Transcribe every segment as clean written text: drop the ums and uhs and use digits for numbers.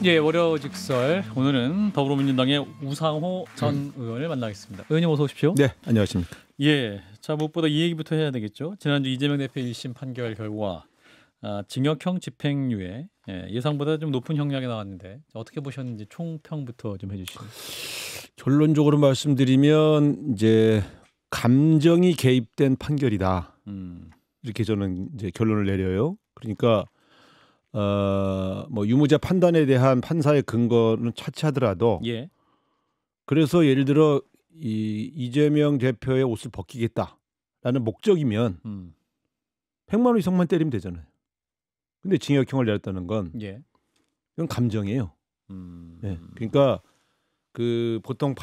예, 월요 직설 오늘은 더불어민주당의 우상호 전 의원을 만나겠습니다. 의원님 어서 오십시오. 네, 안녕하십니까. 예, 자 무엇보다 이 얘기부터 해야 되겠죠. 지난주 이재명 대표 1심 판결 결과 징역형 집행유예 예상보다 좀 높은 형량이 나왔는데 어떻게 보셨는지 총평부터 좀 해주시죠. 결론적으로 말씀드리면 이제 감정이 개입된 판결이다. 이렇게 저는 이제 결론을 내려요. 그러니까 뭐 유무죄 판단에 대한 판사의 근거는 차치하더라도 예. 그래서 예를 들어 이재명 대표의 옷을 벗기겠다라는 목적이면 100만 원 이상만 때리면 되잖아요. 근데 징역형을 내렸다는 건 예. 이건 감정이에요. 네. 그러니까 그 보통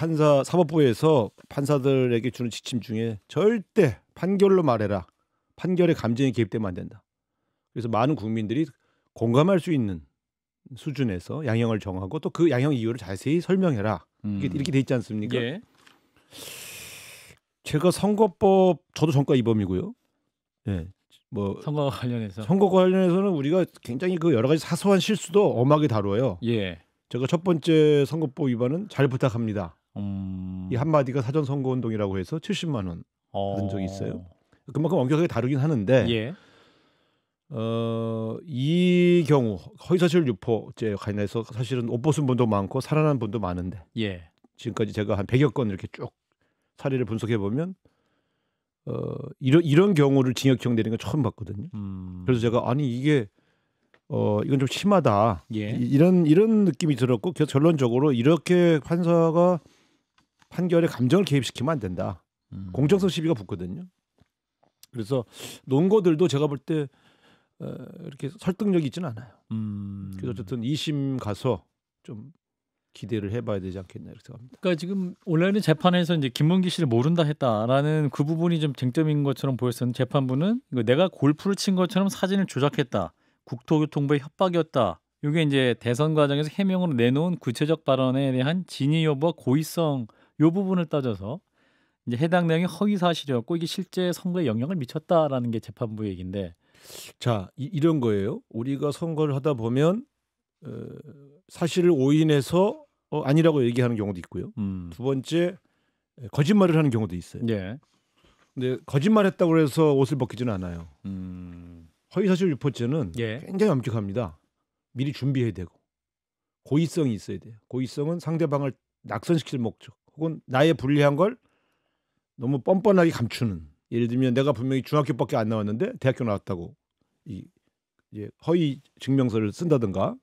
사법부에서 판사들에게 주는 지침 중에 절대 판결로 말해라. 판결에 감정이 개입되면 안 된다. 그래서 많은 국민들이 공감할 수 있는 수준에서 양형을 정하고 또 그 양형 이유를 자세히 설명해라. 이렇게 돼 있지 않습니까? 예. 제가 선거법 저도 전과 이범이고요. 예. 뭐 선거 관련해서 선거과 관련해서는 우리가 굉장히 그 여러 가지 사소한 실수도 엄하게 다뤄요. 예. 제가 첫 번째 선거법 위반은 잘 부탁합니다. 이 한마디가 사전 선거운동이라고 해서 70만 원 받은 적이 있어요. 그만큼 엄격하게 다루긴 하는데 예. 이 경우 허위사실 유포죄 관련해서 사실은 옷 벗은 분도 많고 살아난 분도 많은데 예. 지금까지 제가 한 100여 건 이렇게 쭉 사례를 분석해 보면 이런 경우를 징역형 내리는 건 처음 봤거든요. 그래서 제가 아니 이게 이건 좀 심하다. 예. 이런 느낌이 들었고 그래서 결론적으로 이렇게 판사가 판결에 감정을 개입시키면 안 된다. 공정성 시비가 붙거든요. 그래서 논거들도 제가 볼 때 이렇게 설득력이 있지는 않아요. 그래서 어쨌든 2심 가서 좀 기대를 해봐야 되지 않겠나 이렇게 생각합니다. 그러니까 지금 원래는 재판에서 이제 김문기 씨를 모른다 했다라는 그 부분이 좀 쟁점인 것처럼 보였었는데 재판부는 내가 골프를 친 것처럼 사진을 조작했다. 국토교통부의 협박이었다. 이게 이제 대선 과정에서 해명으로 내놓은 구체적 발언에 대한 진위 여부와 고의성 이 부분을 따져서 이제 해당 내용이 허위 사실이었고 이게 실제 선거에 영향을 미쳤다라는 게 재판부 얘기인데. 자, 이런 거예요. 우리가 선거를 하다 보면 사실을 오인해서 아니라고 얘기하는 경우도 있고요. 두 번째 거짓말을 하는 경우도 있어요. 예. 근데 거짓말했다고 해서 옷을 벗기지는 않아요. 허위사실 유포죄는 예. 굉장히 엄격합니다. 미리 준비해야 되고 고의성이 있어야 돼요. 고의성은 상대방을 낙선시킬 목적 혹은 나의 불리한 걸 너무 뻔뻔하게 감추는. 예를 들면 내가 분명히 중학교밖에 안 나왔는데 대학교 나왔다고 이제 허위 증명서를 쓴다든가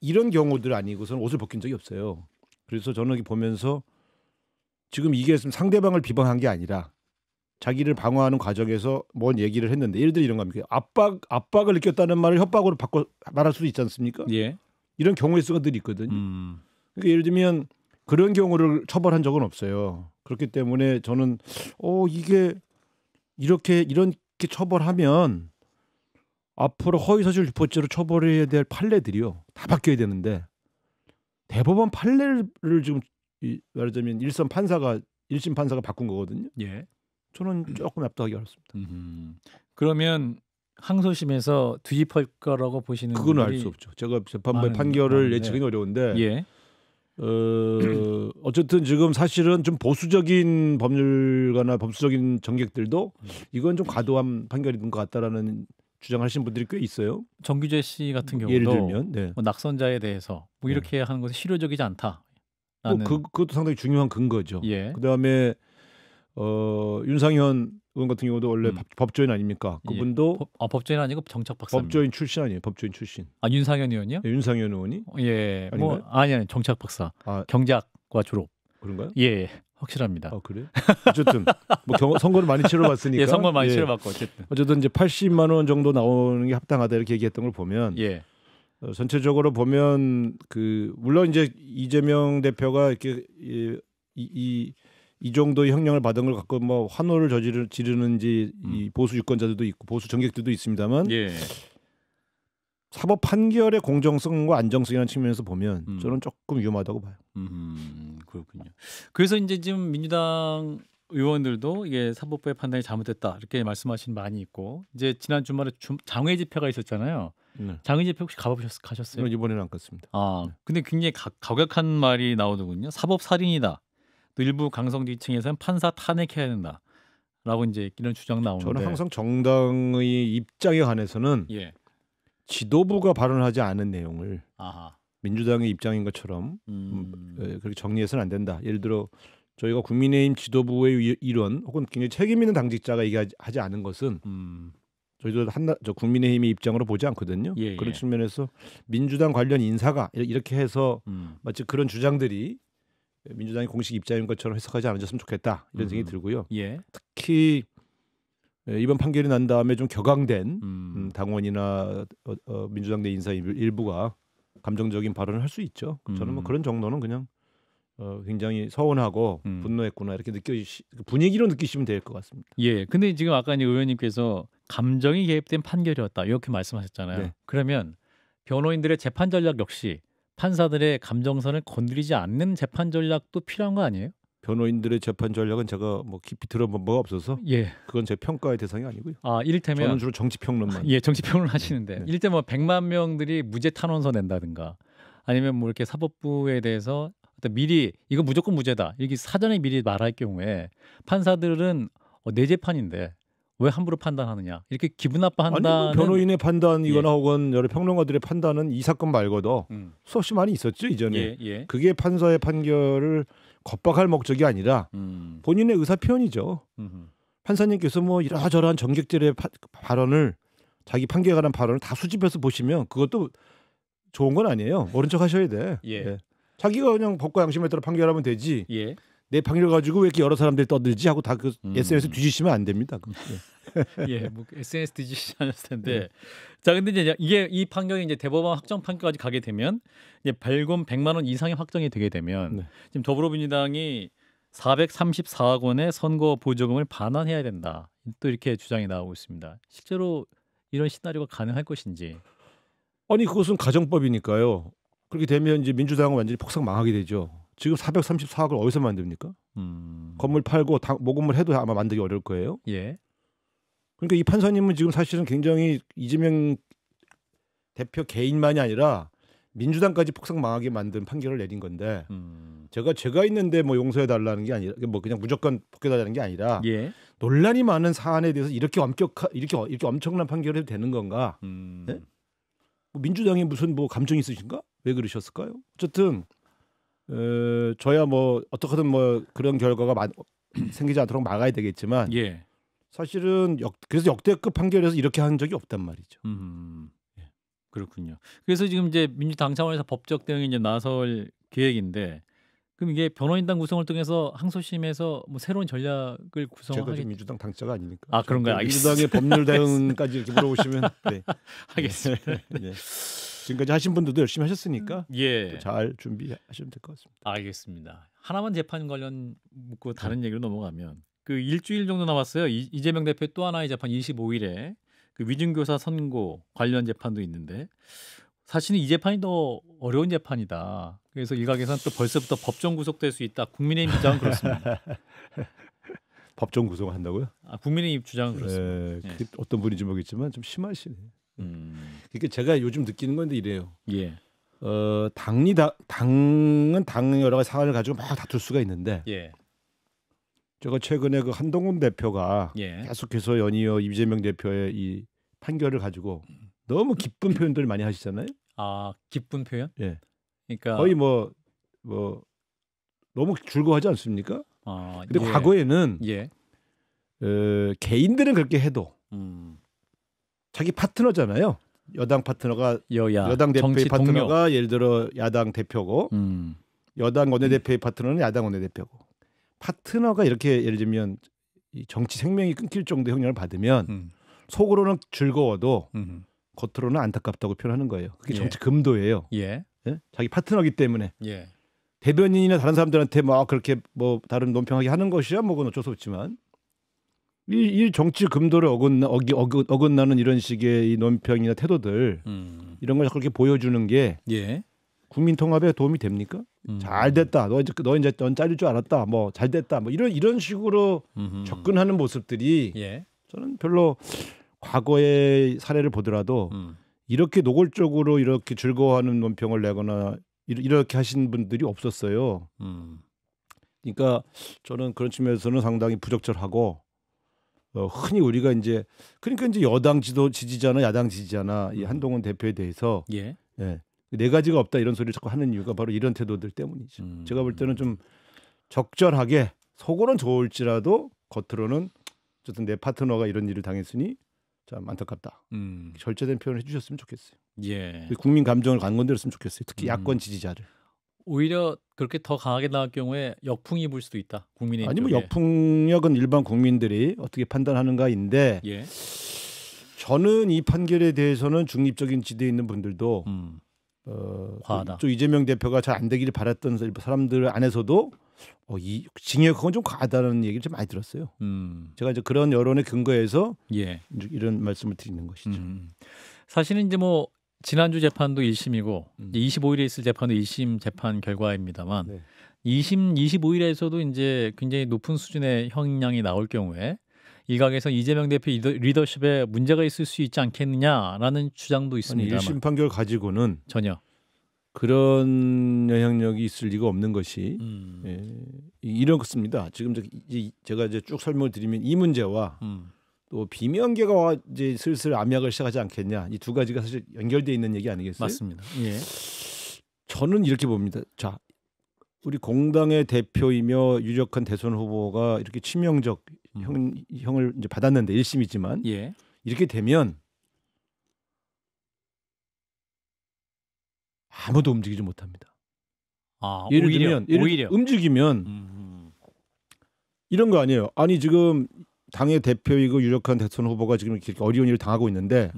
이런 경우들 아니고서는 옷을 벗긴 적이 없어요. 그래서 저는 보면서 지금 이게 상대방을 비방한 게 아니라 자기를 방어하는 과정에서 뭔 얘기를 했는데 예를 들어 이런 겁니다. 압박을 느꼈다는 말을 협박으로 바꿔 말할 수도 있지 않습니까? 예. 이런 경우의 수가 늘 있거든요. 그러니까 예를 들면 그런 경우를 처벌한 적은 없어요. 그렇기 때문에 저는 이게 이렇게 처벌하면 앞으로 허위사실 유포죄로 처벌해야 될 판례들이요 다 바뀌어야 되는데 대법원 판례를 지금 말하자면 1심 판사가 바꾼 거거든요. 예. 저는 조금 납득하기 어렵습니다. 그러면 항소심에서 뒤집힐 거라고 보시는 그건 알 수 없죠. 제가 재판부의 판결을 예측하기 어려운데 예. 어쨌든 지금 사실은 좀 보수적인 법률가나 법수적인 정객들도 이건 좀 과도한 판결인 것 같다라는 주장하시는 분들이 꽤 있어요. 정규재 씨 같은 경우도 예를 들면 뭐 낙선자에 대해서 뭐 이렇게 하는 것은 실효적이지 않다. 그것도 상당히 중요한 근거죠. 예. 그다음에 윤상현 의원 같은 경우도 원래 법조인 아닙니까? 그분도 법조인 아니고 정책 박사입니다. 법조인 출신 아니에요? 법조인 출신. 윤상현 의원이요? 네, 윤상현 의원이? 예. 아닌가요? 뭐 아니 정책 박사. 경제학과 졸업. 그런가요? 예. 확실합니다. 그래? 어쨌든 뭐 선거를 많이 치러봤으니까. 예, 선거 많이 치러봤고 어쨌든 이제 80만 원 정도 나오는 게 합당하다 이렇게 얘기했던 걸 보면 예. 전체적으로 보면 물론 이제 이재명 대표가 이렇게 이 정도의 형량을 받은 걸 갖고 뭐 환호를 지르는지 이 보수 유권자들도 있고 보수 정객들도 있습니다만 예. 사법 판결의 공정성과 안정성이라는 측면에서 보면 저는 조금 위험하다고 봐요. 그렇군요. 그래서 이제 지금 민주당 의원들도 이게 사법부의 판단이 잘못됐다 이렇게 말씀하시는 많이 있고 이제 지난 주말에 장외 집회가 있었잖아요. 네. 장의 집회 혹시 가셨어요? 이번에는 안 갔습니다. 아, 근데 굉장히 가격한 말이 나오더군요. 사법 살인이다. 또 일부 강성지층에서는 판사 탄핵해야 된다라고 이제 이런 주장 나오는데. 저는 항상 정당의 입장에 관해서는 예. 지도부가 발언하지 않은 내용을 아하. 민주당의 입장인 것처럼 그렇게 정리해서는 안 된다. 예를 들어 저희가 국민의힘 지도부의 일원 혹은 굉장히 책임 있는 당직자가 얘기하지 않은 것은 저희도 저 국민의힘의 입장으로 보지 않거든요. 예, 그런 예. 측면에서 민주당 관련 인사가 이렇게 해서 마치 그런 주장들이 민주당의 공식 입장인 것처럼 해석하지 않으셨으면 좋겠다 이런 생각이 들고요. 예. 특히 이번 판결이 난 다음에 좀 격앙된 당원이나 민주당 내 인사 일부가 감정적인 발언을 할 수 있죠. 저는 뭐 그런 정도는 그냥 굉장히 서운하고 분노했구나 이렇게 분위기로 느끼시면 될 것 같습니다. 예. 근데 지금 아까 이제 의원님께서 감정이 개입된 판결이었다 이렇게 말씀하셨잖아요. 네. 그러면 변호인들의 재판 전략 역시 판사들의 감정선을 건드리지 않는 재판 전략도 필요한 거 아니에요? 변호인들의 재판 전략은 제가 뭐 깊이 들어본 바가 없어서 예. 그건 제 평가의 대상이 아니고요. 아, 이를테면 저는 주로 정치 평론만. 예, 정치 평론을 하시는데 네. 이를테면 100만 명들이 무죄 탄원서 낸다든가 아니면 뭐 이렇게 사법부에 대해서 미리 이거 무조건 무죄다 이렇게 사전에 미리 말할 경우에 판사들은 내 재판인데 왜 함부로 판단하느냐 이렇게 기분 아니 나빠한다는. 변호인의 판단이거나 예. 혹은 여러 평론가들의 판단은 이 사건 말고도 수없이 많이 있었죠 이전에. 예, 예. 그게 판사의 판결을 겁박할 목적이 아니라 본인의 의사 표현이죠. 판사님께서 뭐 이러저러한 정객들의 발언을 자기 판결에 관한 발언을 다 수집해서 보시면 그것도 좋은 건 아니에요. 모른 척 하셔야 돼. 예. 예. 자기가 그냥 법과 양심에 따라 판결하면 되지. 예. 내 판결 가지고 왜 이렇게 여러 사람들이 떠들지 하고 다 그 SNS 뒤지시면 안 됩니다. 예, 뭐 SNS 뒤지시 않았을 텐데. 자, 근데 이제 이게 이 판결이 이제 대법원 확정 판결까지 가게 되면 이제 벌금 100만 원 이상이 확정이 되게 되면 네. 지금 더불어민주당이 434억 원의 선거 보조금을 반환해야 된다. 또 이렇게 주장이 나오고 있습니다. 실제로 이런 시나리오가 가능할 것인지. 아니 그것은 가정법이니까요. 그렇게 되면 이제 민주당은 완전히 폭삭 망하게 되죠. 지금 434억을 어디서 만듭니까? 건물 팔고 모금을 해도 아마 만들기 어려울 거예요. 예. 그러니까 이 판사님은 지금 사실은 굉장히 이재명 대표 개인만이 아니라 민주당까지 폭삭 망하게 만든 판결을 내린 건데 제가 있는데 뭐 용서해 달라는 게 아니라 뭐 그냥 무조건 복귀해 달라는 게 아니라 예. 논란이 논란이 많은 사안에 대해서 이렇게 엄청난 판결을 해도 되는 건가? 네? 뭐 민주당이 무슨 뭐 감정이 있으신가? 왜 그러셨을까요? 어쨌든 저야 뭐 어떻게든 뭐 그런 결과가 생기지 않도록 막아야 되겠지만 예. 사실은 그래서 역대급 판결에서 이렇게 한 적이 없단 말이죠. 예. 그렇군요. 그래서 지금 이제 민주당 차원에서 법적 대응이 이제 나설 계획인데 그럼 이게 변호인단 구성을 통해서 항소심에서 뭐 새로운 전략을 제가 구성하겠. 좀 민주당 당자가 아니니까. 아, 그런가요? 민주당의 법률 대응까지 이렇게 물어보시면 네. 하겠습니다. 네. 지금까지 하신 분들도 열심히 하셨으니까 예. 잘 준비하시면 될 것 같습니다. 알겠습니다. 하나만 재판 관련 묻고 다른 얘기로 넘어가면 그 일주일 정도 남았어요. 이재명 대표 또 하나의 재판 25일에 그 위증교사 선고 관련 재판도 있는데 사실은 이 재판이 더 어려운 재판이다. 그래서 일각에서는 또 벌써부터 법정 구속될 수 있다. 국민의힘 주장은 그렇습니다. 법정 구속을 한다고요? 아, 국민의힘 주장은 그렇습니다. 그게 어떤 분인지 모르겠지만 좀 심하시네. 그러니까 제가 요즘 느끼는 건데 이래요. 예. 당은 당 여러 가지 사안을 가지고 막 다툴 수가 있는데 예. 제가 최근에 그 한동훈 대표가 예. 계속해서 연이어 이재명 대표의 이 판결을 가지고 너무 기쁜 표현들을 많이 하시잖아요. 아, 기쁜 표현? 예. 그러니까 거의 뭐 너무 즐거워하지 않습니까? 근데 예. 과거에는 예. 개인들은 그렇게 해도 자기 파트너잖아요. 여당 파트너가 여당 대표의 정치 파트너가 예를 들어 야당 대표고 여당 원내대표의 파트너는 야당 원내대표고 파트너가 이렇게 예를 들면 이 정치 생명이 끊길 정도의 형량을 받으면 속으로는 즐거워도 겉으로는 안타깝다고 표현하는 거예요. 그게 정치 금도예요. 예. 예? 자기 파트너이기 때문에 예. 대변인이나 다른 사람들한테 막 그렇게 뭐 다른 논평하게 하는 것이야 뭐건 어쩔 수 없지만 이 정치 금도를 어긋나는 이런 식의 이 논평이나 태도들 이런 걸 그렇게 보여주는 게 예. 국민 통합에 도움이 됩니까? 잘 됐다. 넌 잘릴 줄 알았다. 뭐 잘 됐다. 뭐 이런 식으로 접근하는 모습들이 예. 저는 별로 과거의 사례를 보더라도 이렇게 노골적으로 이렇게 즐거워하는 논평을 내거나 이렇게 하신 분들이 없었어요. 그러니까 저는 그런 측면에서는 상당히 부적절하고 흔히 우리가 이제 그러니까 이제 여당 지지자나 야당 지지자나 이 한동훈 대표에 대해서 예. 예, 네 가지가 없다 이런 소리를 자꾸 하는 이유가 바로 이런 태도들 때문이죠. 제가 볼 때는 좀 적절하게 속으로는 좋을지라도 겉으로는 어쨌든 내 파트너가 이런 일을 당했으니 참 안타깝다. 절제된 표현을 해주셨으면 좋겠어요. 예. 국민 감정을 강건드렸으면 좋겠어요. 특히 야권 지지자를. 오히려 그렇게 더 강하게 나갈 경우에 역풍이 불 수도 있다. 국민의 아니 뭐 쪽에. 역풍력은 일반 국민들이 어떻게 판단하는가인데 예. 저는 이 판결에 대해서는 중립적인 지대에 있는 분들도 과하다. 또 이재명 대표가 잘 안 되기를 바랐던 사람들 안에서도 이 징역은 좀 과하다는 얘기를 좀 많이 들었어요. 제가 이제 그런 여론의 근거에서 예. 이런 말씀을 드리는 것이죠. 사실은 이제 뭐 지난주 재판도 1심이고 25일에 있을 재판도 1심 재판 결과입니다만 네. 2심 25일에서도 이제 굉장히 높은 수준의 형량이 나올 경우에 일각에서 이재명 대표 리더십에 문제가 있을 수 있지 않겠느냐라는 주장도 아니 있습니다만 1심 판결 가지고는 전혀 그런 영향력이 있을 리가 없는 것이 이런 것입니다. 지금 제가 이제 쭉 설명을 드리면 이 문제와 또 비명계가 이제 슬슬 암약을 시작하지 않겠냐, 이 두 가지가 사실 연결되어 있는 얘기 아니겠어요? 맞습니다. 예. 저는 이렇게 봅니다. 자, 우리 공당의 대표이며 유력한 대선 후보가 이렇게 치명적 형을 이제 받았는데 1심이지만 예. 이렇게 되면 아무도 움직이지 못합니다. 아, 예를 오히려 들면 움직이면 이런 거 아니에요. 아니 지금 당의 대표이고 유력한 대선 후보가 지금 이렇게 어려운 일을 당하고 있는데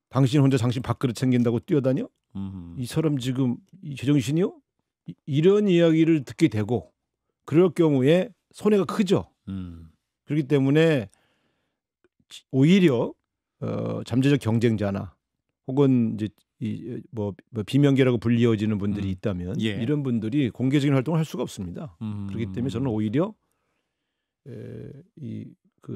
당신 혼자 당신 밥그릇 챙긴다고 뛰어다녀? 이 사람 지금 제정신이요? 이런 이야기를 듣게 되고 그럴 경우에 손해가 크죠. 그렇기 때문에 오히려 잠재적 경쟁자나 혹은 이제 뭐 비명계라고 불리워지는 분들이 있다면 예. 이런 분들이 공개적인 활동을 할 수가 없습니다. 그렇기 때문에 저는 오히려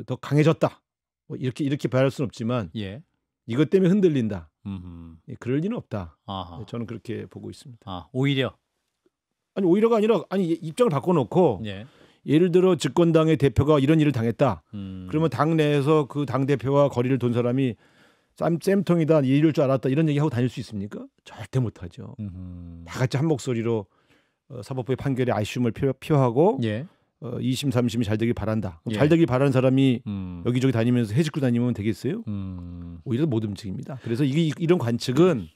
더 강해졌다. 뭐 이렇게 말할 수는 없지만 예. 이것 때문에 흔들린다. 그럴 리는 없다. 아하. 저는 그렇게 보고 있습니다. 아, 오히려 아니 오히려가 아니라 입장을 바꿔놓고 예. 예를 들어 집권당의 대표가 이런 일을 당했다. 그러면 당 내에서 그 당 대표와 거리를 둔 사람이 쌤통이다, 이럴 줄 알았다 이런 얘기하고 다닐 수 있습니까? 절대 못하죠. 다 같이 한 목소리로 사법부의 판결에 아쉬움을 표하고 예. 2심 3심이 잘 되길 바란다. 예. 잘 되길 바라는 사람이 여기저기 다니면서 해집고 다니면 되겠어요? 오히려 못 움직입니다. 그래서 이런 관측은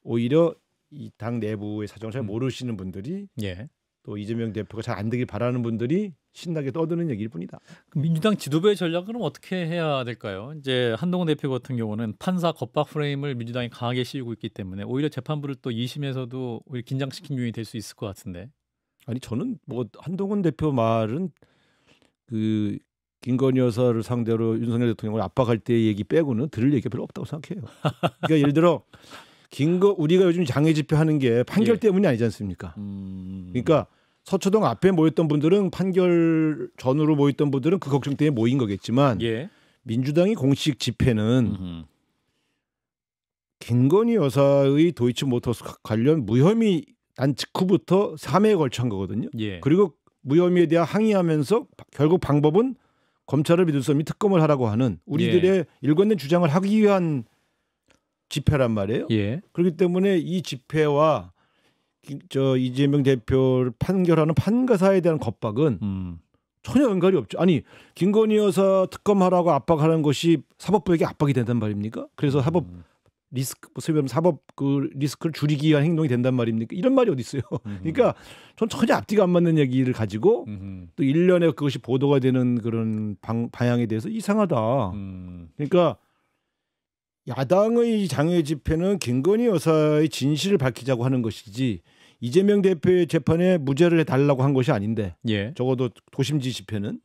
오히려 이 당 내부의 사정을 잘 모르시는 분들이 예. 또 이재명 대표가 잘 안 되길 바라는 분들이 신나게 떠드는 얘기일 뿐이다. 민주당 지도부의 전략은 그럼 어떻게 해야 될까요? 이제 한동훈 대표 같은 경우는 판사 겁박 프레임을 민주당이 강하게 씌우고 있기 때문에 오히려 재판부를 또 2심에서도 오히려 긴장시킨 요인이 될 수 있을 것 같은데. 아니 저는 뭐 한동훈 대표 말은 그 김건희 여사를 상대로 윤석열 대통령을 압박할 때 얘기 빼고는 들을 얘기가 별로 없다고 생각해요. 그러니까 예를 들어 우리가 요즘 장애 집회하는 게 판결 예. 때문이 아니지 않습니까? 그러니까 서초동 앞에 모였던 분들은 판결 전후로 모였던 분들은 그 걱정 때문에 모인 거겠지만 예. 민주당이 공식 집회는 김건희 여사의 도이치모터스 관련 무혐의 난 직후부터 3회에 걸쳐 한 거거든요. 예. 그리고 무혐의에 대한 항의하면서 결국 방법은 검찰을 믿을 수 없는 특검을 하라고 하는 우리들의 일관된 주장을 하기 위한 집회란 말이에요. 예. 그렇기 때문에 이 집회와 이재명 대표를 판결하는 판가사에 대한 겁박은 전혀 연관이 없죠. 아니 김건희 여사 특검하라고 압박하는 것이 사법부에게 압박이 된단 말입니까? 그래서 사법 리스크, 사법 그 리스크를 줄이기 위한 행동이 된단 말입니까? 이런 말이 어디 있어요? 그러니까 전 전혀 앞뒤가 안 맞는 얘기를 가지고 또 일련의 그것이 보도가 되는 그런 방향에 대해서 이상하다. 그러니까 야당의 장애 집회는 김건희 여사의 진실을 밝히자고 하는 것이지 이재명 대표의 재판에 무죄를 해달라고 한 것이 아닌데 예. 적어도 도심지 집회는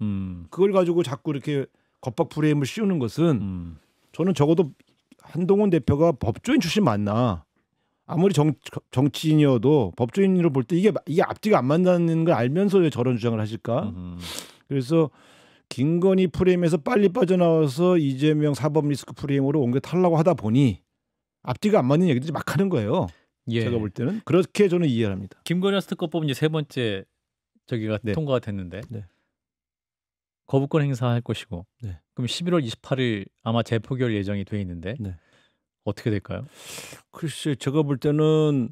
그걸 가지고 자꾸 이렇게 겁박 프레임을 씌우는 것은 저는 적어도 한동훈 대표가 법조인 출신 맞나 아무리 정치인이어도 법조인으로 볼 때 이게 앞뒤가 안 맞는 걸 알면서 왜 저런 주장을 하실까? 그래서 김건희 프레임에서 빨리 빠져나와서 이재명 사법 리스크 프레임으로 옮겨 타려고 하다 보니 앞뒤가 안 맞는 얘기들이 막 하는 거예요. 예. 제가 볼 때는 그렇게 저는 이해를 합니다. 김건희 여사 특검법은 이제 세 번째 저기가 네. 통과가 됐는데 네. 거부권 행사할 것이고 네. 그럼 11월 28일 아마 재표결 예정이 돼 있는데 네. 어떻게 될까요? 글쎄 제가 볼 때는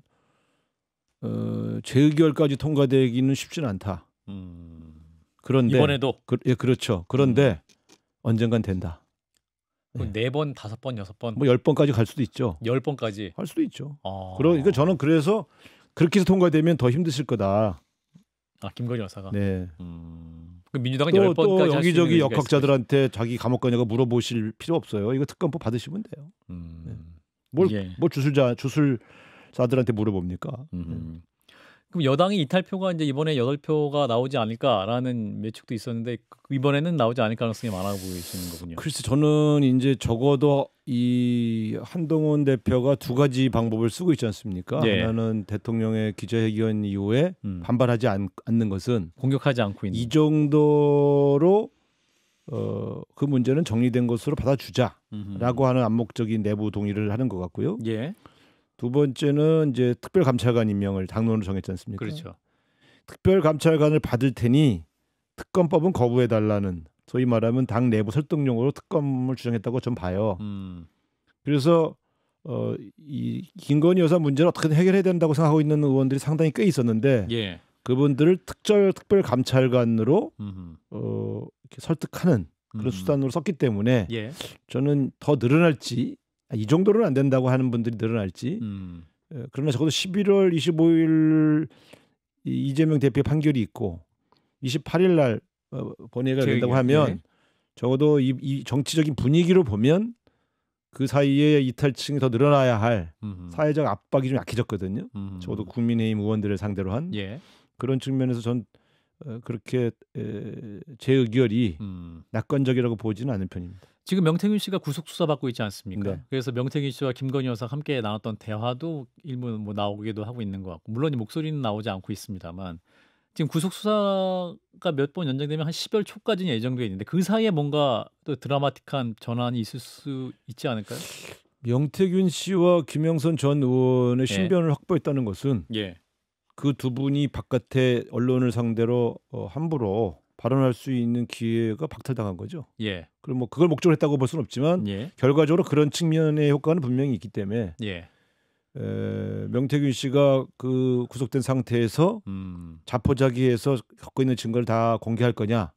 재의결까지 통과되기는 쉽지는 않다. 그런데 이번에도 예, 그렇죠. 그런데 언젠간 된다. 예. 4번, 5번, 6번, 뭐 10번까지 갈 수도 있죠. 10번까지. 할 수도 있죠. 아. 그러니까 저는 그래서 그렇게 해서 통과되면 더 힘드실 거다. 아, 김건희 여사가. 네. 그 민주당은 또 10번까지 여기저기 역학자들한테 자기 감옥가냐고 물어보실 필요 없어요. 이거 특검법 받으시면 돼요. 뭘 주술사들한테 물어봅니까? 그럼 여당이 이탈표가 이제 이번에 8표가 나오지 않을까라는 예측도 있었는데 이번에는 나오지 않을 가능성이 많아 보이시는 거군요. 글쎄 저는 이제 적어도 이 한동훈 대표가 두 가지 방법을 쓰고 있지 않습니까? 예. 하나는 대통령의 기자회견 이후에 반발하지 않는 것은 공격하지 않고 있는. 이 정도로 그 문제는 정리된 것으로 받아주자라고 하는 암묵적인 내부 동의를 하는 것 같고요. 예. 두 번째는 이제 특별감찰관 임명을 당론으로 정했지 않습니까? 그렇죠. 특별감찰관을 받을 테니 특검법은 거부해달라는 소위 말하면 당 내부 설득용으로 특검을 주장했다고 좀 봐요. 그래서 이 김건희 여사 문제를 어떻게든 해결해야 된다고 생각하고 있는 의원들이 상당히 꽤 있었는데 예. 그분들을 특별감찰관으로 이렇게 설득하는 그런 수단으로 썼기 때문에 예. 저는 더 늘어날지 이 정도로는 안 된다고 하는 분들이 늘어날지 그러나 적어도 11월 25일 이재명 대표의 판결이 있고 28일 날 본회의가 된다고 하면 예. 적어도 이 정치적인 분위기로 보면 그 사이에 이탈층이 더 늘어나야 할 사회적 압박이 좀 약해졌거든요. 적어도 국민의힘 의원들을 상대로 한 예. 그런 측면에서 전 그렇게 제 의결이 낙관적이라고 보지는 않은 편입니다. 지금 명태균 씨가 구속 수사 받고 있지 않습니까? 네. 그래서 명태균 씨와 김건희 여사 함께 나눴던 대화도 일부 뭐 나오기도 하고 있는 것 같고 물론 이 목소리는 나오지 않고 있습니다만 지금 구속 수사가 몇 번 연장되면 한 10월 초까지는 예정돼 있는데 그 사이에 뭔가 또 드라마틱한 전환이 있을 수 있지 않을까요? 명태균 씨와 김영선 전 의원의 신변을 확보했다는 것은 예. 그 두 분이 바깥에 언론을 상대로 함부로 발언할 수 있는 기회가 박탈당한 거죠. 예. 그럼 뭐 그걸 목적으로 했다고 볼 수는 없지만 예. 결과적으로 그런 측면의 효과는 분명히 있기 때문에 예. 명태균 씨가 그 구속된 상태에서 자포자기해서 갖고 있는 증거를 다 공개할 거냐?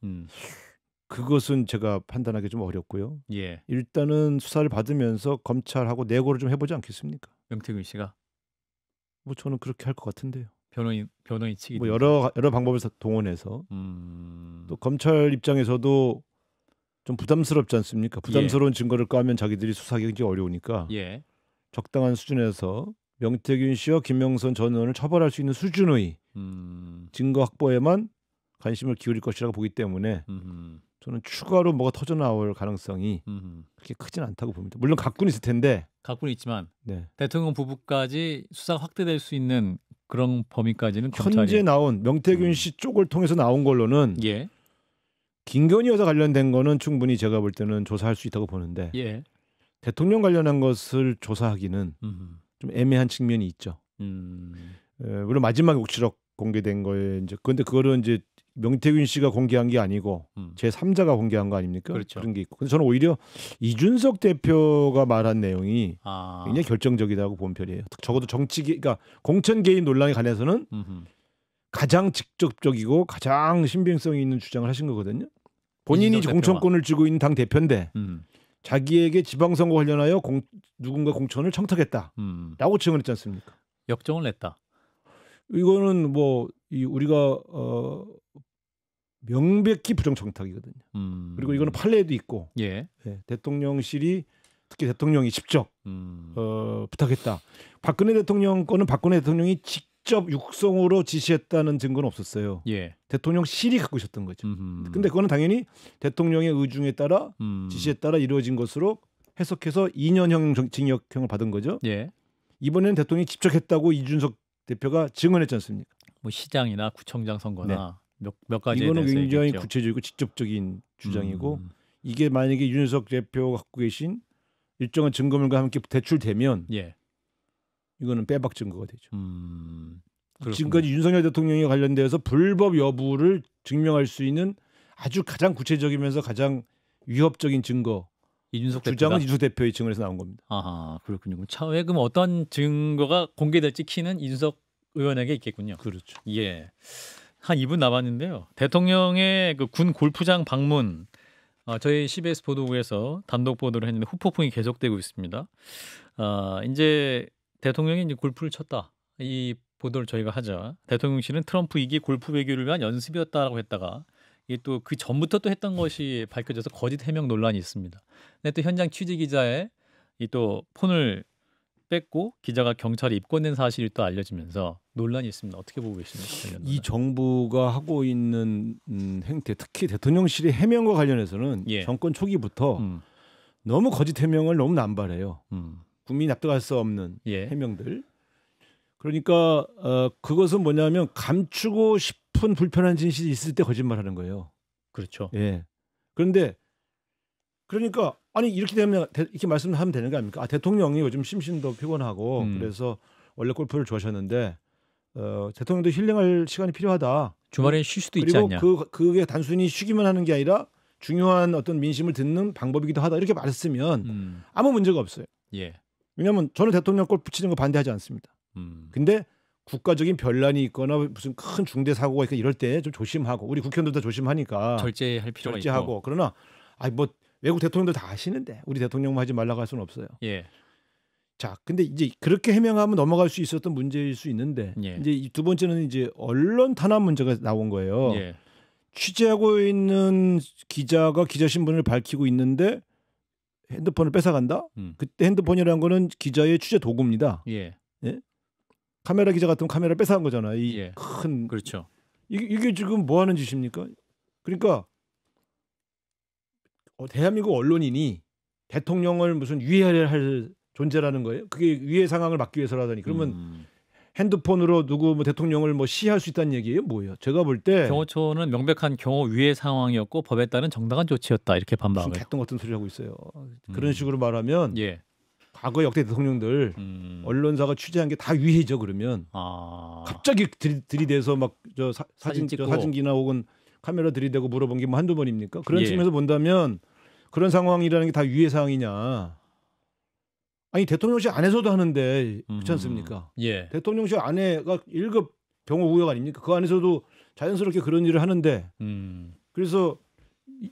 그것은 제가 판단하기 좀 어렵고요. 예. 일단은 수사를 받으면서 검찰하고 내고를 좀 해보지 않겠습니까? 명태균 씨가 뭐 저는 그렇게 할 것 같은데요. 변호인 측이 뭐 여러 방법을 동원해서 또 검찰 입장에서도 좀 부담스럽지 않습니까? 부담스러운 증거를 까면 자기들이 수사하기 굉장히 어려우니까 예. 적당한 수준에서 명태균 씨와 김영선 전 의원을 처벌할 수 있는 수준의 증거 확보에만 관심을 기울일 것이라고 보기 때문에 저는 추가로 뭐가 터져 나올 가능성이 그렇게 크진 않다고 봅니다. 물론 갖고는 있을 텐데. 갖고는 있지만 네. 대통령 부부까지 수사가 확대될 수 있는 그런 범위까지는 현재 검찰이 나온 명태균 씨 쪽을 통해서 나온 걸로는 예. 김건희 여사 관련된 거는 충분히 제가 볼 때는 조사할 수 있다고 보는데 예. 대통령 관련한 것을 조사하기는 좀 애매한 측면이 있죠. 물론 마지막 녹취록 공개된 거에 이제 그런데 그거는 이제 명태균 씨가 공개한 게 아니고 제 3자가 공개한 거 아닙니까? 그렇죠. 그런 게 있고. 근데 저는 오히려 이준석 대표가 말한 내용이 굉장히 결정적이라고 본 편이에요. 적어도 그러니까 공천 개입 논란에 관해서는 가장 직접적이고 가장 신빙성이 있는 주장을 하신 거거든요. 본인이 공천권을 쥐고 있는 당 대표인데 자기에게 지방선거 관련하여 누군가 공천을 청탁했다라고 증언했지 않습니까? 역정을 냈다. 이거는 뭐 우리가 명백히 부정청탁이거든요. 그리고 이거는 판례도 있고 예. 대통령실이 특히 대통령이 직접 부탁했다. 박근혜 대통령 거는 박근혜 대통령이 직접 육성으로 지시했다는 증거는 없었어요. 예. 대통령실이 갖고 있었던 거죠. 근데 그거는 당연히 대통령의 의중에 따라 지시에 따라 이루어진 것으로 해석해서 2년형 징역형을 받은 거죠. 예. 이번에는 대통령이 직접 했다고 이준석 대표가 증언했지 않습니까? 뭐 시장이나 구청장 선거나 몇 가지에 이거는 대해서 굉장히 얘기했죠. 구체적이고 직접적인 주장이고 이게 만약에 이준석 대표가 갖고 계신 일정한 증거물과 함께 대출되면 예. 이거는 빼박 증거가 되죠. 그렇군요. 지금까지 윤석열 대통령에 관련돼서 불법 여부를 증명할 수 있는 아주 가장 구체적이면서 가장 위협적인 증거 이준석 주장은 대표가. 이준석 대표의 증언에서 나온 겁니다. 아하, 그렇군요. 차후에 그럼 어떤 증거가 공개될지 키는 이준석 의원에게 있겠군요. 그렇죠. 예. 한 2분 남았는데요. 대통령의 그 군 골프장 방문, 저희 CBS 보도국에서 단독 보도를 했는데 후폭풍이 계속되고 있습니다. 이제 대통령이 이제 골프를 쳤다. 이 보도를 저희가 하자 대통령실은 트럼프 2기 골프 외교를 위한 연습이었다라고 했다가 이게 또 그 전부터 또 했던 것이 밝혀져서 거짓 해명 논란이 있습니다. 근데 또 현장 취재 기자의 이 또 폰을 뺐고 기자가 경찰에 입건된 사실이 또 알려지면서 논란이 있습니다. 어떻게 보고 계십니까? 이 정부가 하고 있는 행태, 특히 대통령실의 해명과 관련해서는 예. 정권 초기부터 음, 너무 거짓 해명을 너무 남발해요. 음, 국민이 납득할 수 없는 예. 해명들. 그러니까 그것은 뭐냐면 감추고 싶은 불편한 진실이 있을 때 거짓말하는 거예요. 그렇죠. 예. 그런데 그러니까 아니 이렇게 되면 이렇게 말씀하면 되는 거 아닙니까? 대통령이 요즘 심신도 피곤하고 그래서 원래 골프를 좋아하셨는데 대통령도 힐링할 시간이 필요하다. 주말에 쉴 수도 있지 그리고 않냐. 그게 단순히 쉬기만 하는 게 아니라 중요한 어떤 민심을 듣는 방법이기도 하다. 이렇게 말했으면 아무 문제가 없어요. 예. 왜냐하면 저는 대통령 골프 치는 거 반대하지 않습니다. 근데 국가적인 변란이 있거나 무슨 큰 중대 사고가 있거나 이럴 때 좀 조심하고 우리 국회의원들도 조심하니까 절제할 필요가 절제하고 있고. 그러나 뭐 외국 대통령들 다 아시는데 우리 대통령만 하지 말라고 할 수는 없어요. 예. 자, 근데 이제 그렇게 해명하면 넘어갈 수 있었던 문제일 수 있는데 예. 이제 이 두 번째는 이제 언론 탄압 문제가 나온 거예요. 예. 취재하고 있는 기자가 기자 신분을 밝히고 있는데 핸드폰을 뺏어간다? 그때 핸드폰이라는 거는 기자의 취재 도구입니다. 예. 카메라 기자 같은 카메라 뺏어간 거잖아. 이 예. 큰 그렇죠. 이게 지금 뭐 하는 짓입니까? 그러니까 대한민국 언론인이 대통령을 무슨 위해야 할 존재라는 거예요. 그게 위해 상황을 막기 위해서라더니 그러면 핸드폰으로 누구 뭐 대통령을 뭐 시해할 수 있다는 얘기예요? 뭐예요? 제가 볼 때 경호처는 명백한 경호 위해 상황이었고 법에 따른 정당한 조치였다 이렇게 무슨 반박을. 개똥 같은 소리 하고 있어요. 그런 식으로 말하면 예. 과거 역대 대통령들 언론사가 취재한 게 다 위해죠. 그러면 갑자기 들이대서 막 사진 찍고. 사진기나 혹은 카메라 들이대고 물어본 게 뭐 한두 번입니까? 그런 예. 측면에서 본다면 그런 상황이라는 게 다 위해 상황이냐? 아니 대통령실 안에서도 하는데 그렇지 않습니까? 예. 대통령실 안에가 1급 경호 구역 아닙니까? 그 안에서도 자연스럽게 그런 일을 하는데 그래서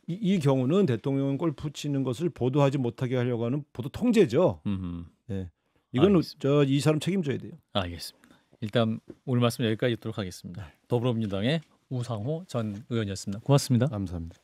이 경우는 대통령 골프 치는 것을 보도하지 못하게 하려고 하는 보도 통제죠. 네. 이건 이 사람 책임져야 돼요. 알겠습니다. 일단 오늘 말씀 여기까지 듣도록 하겠습니다. 더불어민주당의 우상호 전 의원이었습니다. 고맙습니다. 감사합니다.